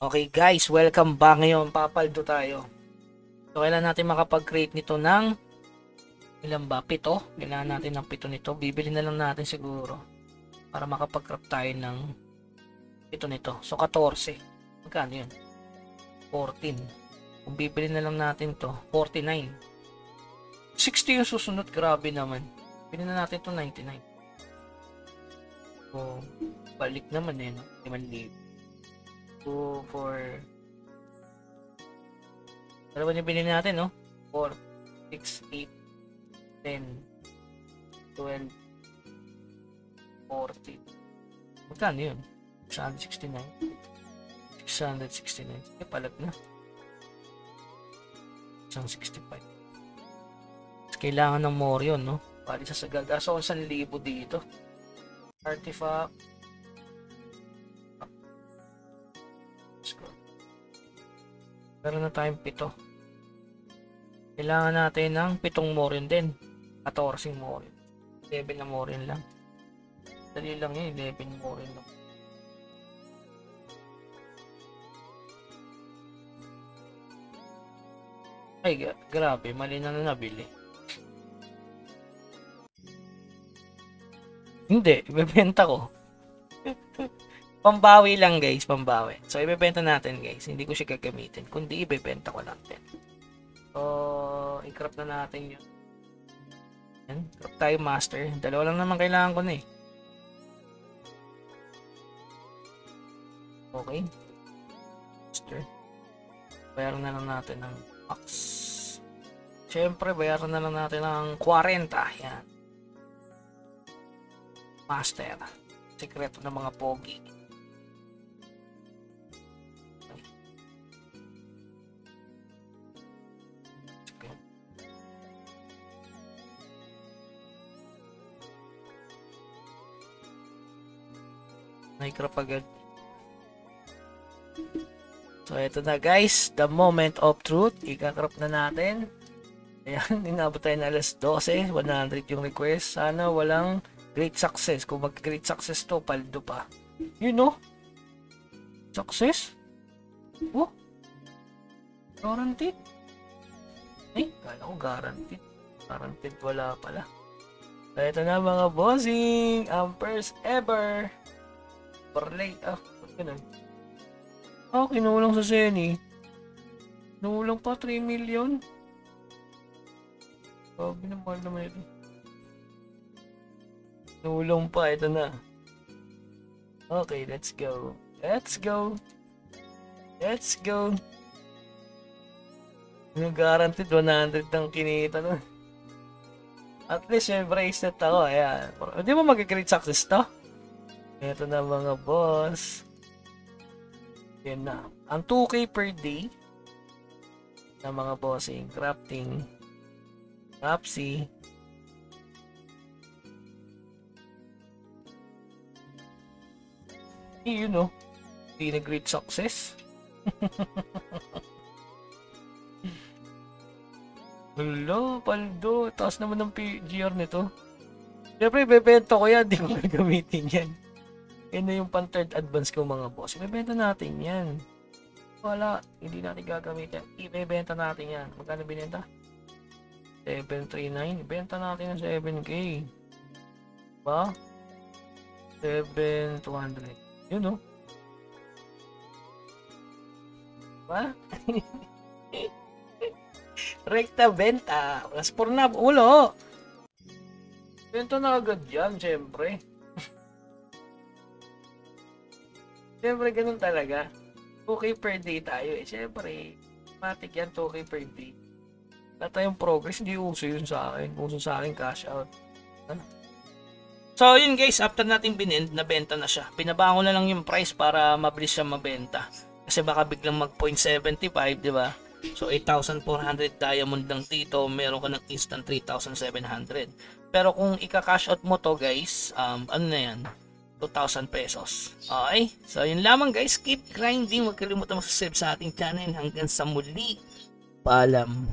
Okay guys, welcome back. Ngayon, papaldo tayo. So, kailangan natin makapag-create nito ng ilan ba? 7. Kailangan natin ng 7 nito. Bibili na lang natin siguro para makapag-craft tayo ng 7 nito. So, 14. Magkano yun? 14. Kung bibili na lang natin to, 49. 60 yung susunod. Grabe naman. Bili na natin to 99. So, balik naman eh, no? 5,000. 2, 4. Ano ba yung binili natin, no? 4, 6, 8, 10, 12, 14. Magkano yun? 669. 669. Sige, palag na. 165. Kailangan ng more yun, no? Bali sa sagad. So, 1,000 dito. Artifact. Meron na tayong 7. Kailangan natin ng 7 morin din. 14 morin. 11 na morin lang. Dali lang yun, 11 morin lang. Ay, grabe, mali na nabili. Hindi, ibebenta ko. Pambawi lang guys, pambawi. So, ibebenta natin guys. Hindi ko siya gagamitin. Kundi ibebenta ko lang din. So, i-crop na natin yun. Yan, crop tayo master. Dalawa lang naman kailangan ko na eh. Okay. Master. Bayaran na lang natin ng max. Siyempre, bayaran na lang natin ng 40. Yan. Master. Sekreto ng mga pogi. Nai-crop agad. So, ito na guys. The moment of truth. Ika-crop na natin. Ayan, inabot tayo na alas 12. 100 yung request. Sana walang great success. Kung mag-great success to, paldo pa. You know? Success? Oh? Guaranteed? Ay, kala ko guaranteed. Guaranteed wala pala. So, ito na mga bossing. First ever. Parlay. Ganun. Kinulong sa Seni. Kinulong pa 3 million. Sabi na mahal naman ito. Kinulong pa. Ito na. Okay, let's go. Let's go. Let's go. Yung guaranteed 100 ng kinita nun. At least may bracelet ako. Ayan. Hindi mo mag-great success to? Ito na mga boss. Yan na. Ang 2K per day na mga bossing. Crafting. Craftsy. You know. Hindi na great success. Hello, paldo. Taas naman ng GR nito. Siyempre, ibebenta ko yan. Hindi ko gagamitin yan. Yan na yung pan third advance ko mga boss. Ibebenta natin yan. Wala. Hindi natin gagamitin. Ibebenta natin yan. Magkano binenta? 739. Ibenta natin ng 7K. Ba? 7,200. Yun no? Ba? Rekta benta. Plus 4 na. Ulo. Benta na agad yan. Siyempre. Siyempre, ganun talaga. 2K per day tayo eh. Siyempre, matik yan 2K per day. Wala tayong progress. Hindi uso yun sa akin. Uso sa akin cash out. Ano? So, yun guys. After natin binend, nabenta na siya. Pinaba ko na lang yung price para mabilis siya mabenta. Kasi baka biglang mag 0.75, di ba? So, 8,400 diamond lang dito. Meron ka ng instant 3,700. Pero kung ika-cash out mo to guys, ano na yan? 2,000 pesos. Okay? So, yun lamang guys. Keep grinding. Huwag kalimutan mag-subscribe sa ating channel. Hanggang sa muli. Paalam.